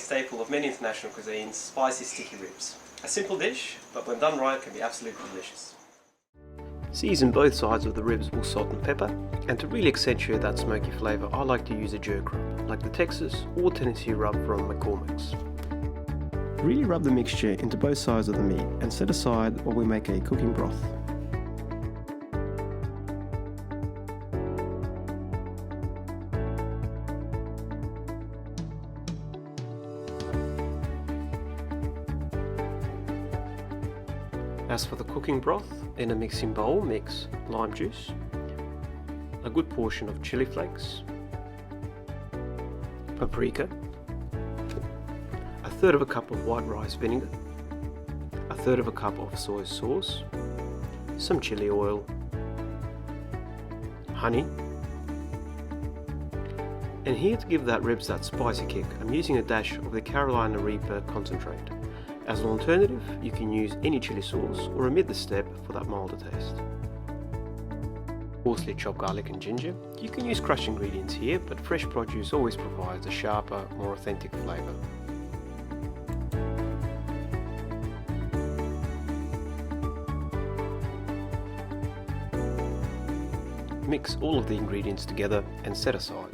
staple of many international cuisines, spicy sticky ribs. A simple dish, but when done right can be absolutely delicious. Season both sides of the ribs with salt and pepper, and to really accentuate that smoky flavour I like to use a jerk rub, like the Texas or Tennessee rub from Mcormick's. Really rub the mixture into both sides of the meat and set aside while we make a cooking broth. As for the cooking broth, in a mixing bowl mix lime juice, a good portion of chili flakes, paprika, a third of a cup of white rice vinegar, a third of a cup of soy sauce, some chili oil, honey, and here to give that ribs that spicy kick, I'm using a dash of the Carolina Reaper concentrate. As an alternative, you can use any chili sauce or omit the step for that milder taste. Coarsely chopped garlic and ginger. You can use crushed ingredients here, but fresh produce always provides a sharper, more authentic flavour. Mix all of the ingredients together and set aside.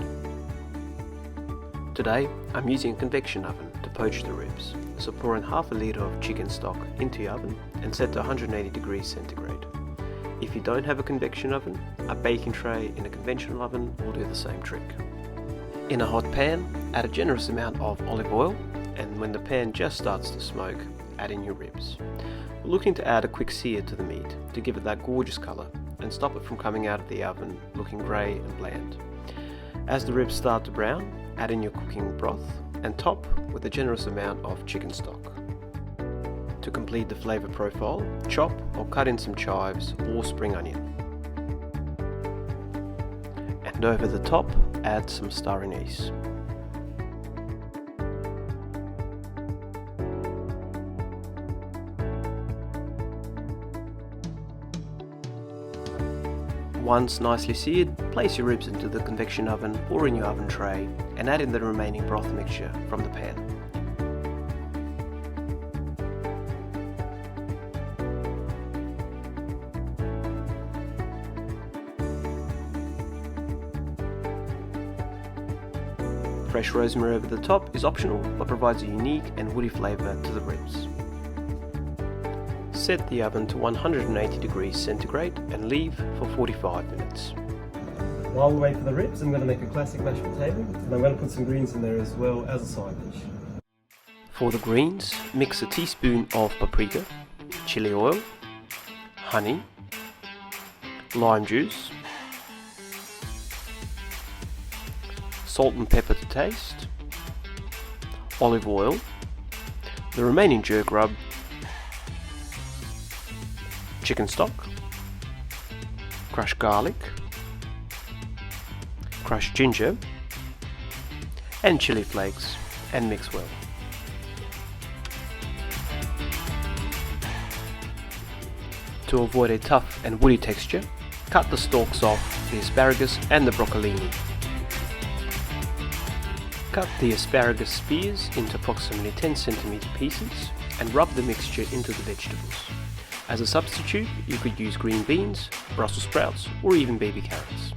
Today, I'm using a convection oven to poach the ribs, so pour in half a litre of chicken stock into the oven and set to 180 degrees centigrade. If you don't have a convection oven, a baking tray in a conventional oven will do the same trick. In a hot pan, add a generous amount of olive oil, and when the pan just starts to smoke, add in your ribs. We're looking to add a quick sear to the meat to give it that gorgeous colour and stop it from coming out of the oven looking grey and bland. As the ribs start to brown, add in your cooking broth and top with a generous amount of chicken stock. To complete the flavour profile, chop or cut in some chives or spring onion. And over the top, add some star anise. Once nicely seared, place your ribs into the convection oven or in your oven tray and add in the remaining broth mixture from the pan. Fresh rosemary over the top is optional but provides a unique and woody flavour to the ribs. Set the oven to 180 degrees centigrade and leave for 45 minutes. While we wait for the ribs, I'm going to make a classic mashed potato, and I'm going to put some greens in there as well as a side dish. For the greens, mix a teaspoon of paprika, chili oil, honey, lime juice, salt and pepper to taste, olive oil, the remaining jerk rub, chicken stock, crushed garlic, crushed ginger, and chili flakes, and mix well. To avoid a tough and woody texture, cut the stalks off the asparagus and the broccolini. Cut the asparagus spears into approximately 10 cm pieces and rub the mixture into the vegetables. As a substitute, you could use green beans, Brussels sprouts, or even baby carrots.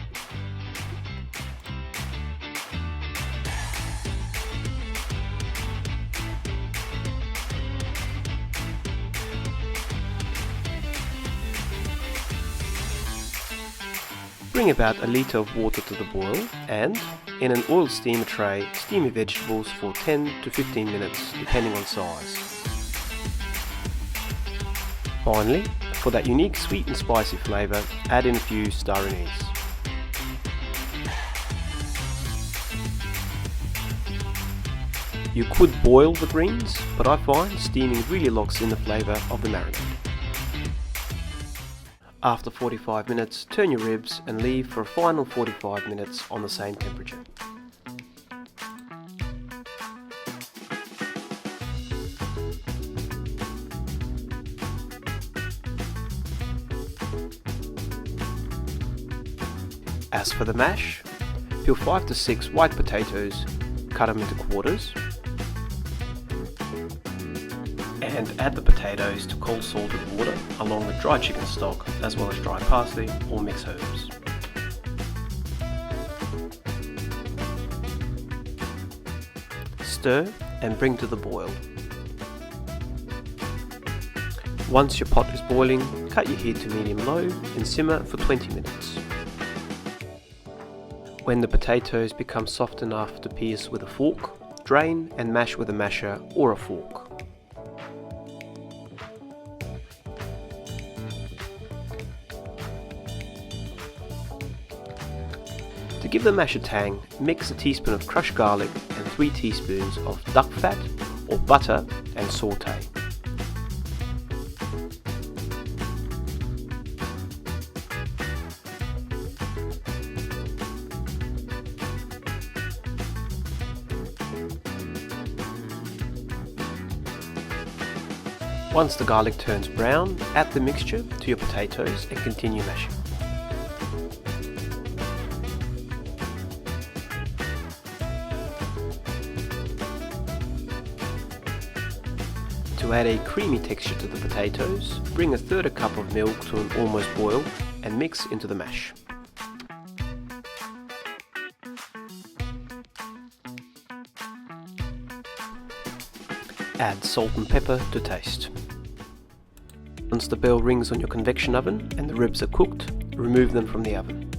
Bring about a litre of water to the boil and, in an oil steamer tray, steam your vegetables for 10 to 15 minutes depending on size. Finally, for that unique sweet and spicy flavour, add in a few star anise. You could boil the greens, but I find steaming really locks in the flavour of the marinade. After 45 minutes, turn your ribs and leave for a final 45 minutes on the same temperature. As for the mash, peel 5 to 6 white potatoes, cut them into quarters, and add the potatoes to cold salted water along with dry chicken stock as well as dry parsley or mixed herbs. Stir and bring to the boil. Once your pot is boiling, cut your heat to medium-low and simmer for 20 minutes. When the potatoes become soft enough to pierce with a fork, drain and mash with a masher or a fork. To give the mash a tang, mix a teaspoon of crushed garlic and 3 teaspoons of duck fat or butter and saute. Once the garlic turns brown, add the mixture to your potatoes and continue mashing. To add a creamy texture to the potatoes, bring 1/3 cup of milk to an almost boil and mix into the mash. Add salt and pepper to taste. Once the bell rings on your convection oven and the ribs are cooked, remove them from the oven.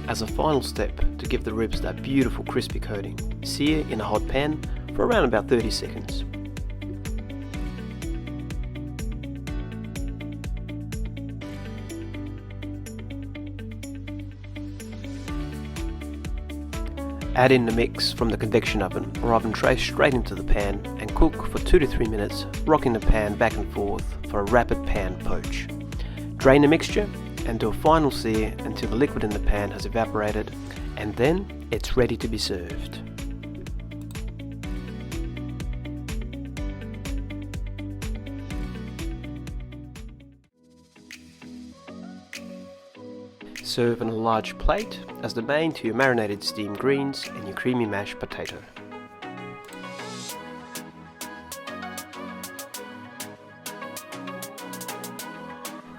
As a final step, to give the ribs that beautiful crispy coating, sear in a hot pan for around about 30 seconds. Add in the mix from the convection oven or oven tray straight into the pan and cook for 2 to 3 minutes, rocking the pan back and forth for a rapid pan poach. Drain the mixture and do a final sear until the liquid in the pan has evaporated, and then it's ready to be served. Serve on a large plate as the main to your marinated steamed greens and your creamy mashed potato.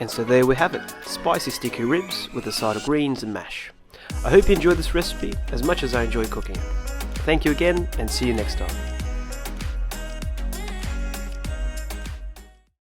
And so there we have it, spicy sticky ribs with a side of greens and mash. I hope you enjoyed this recipe as much as I enjoy cooking it. Thank you again and see you next time.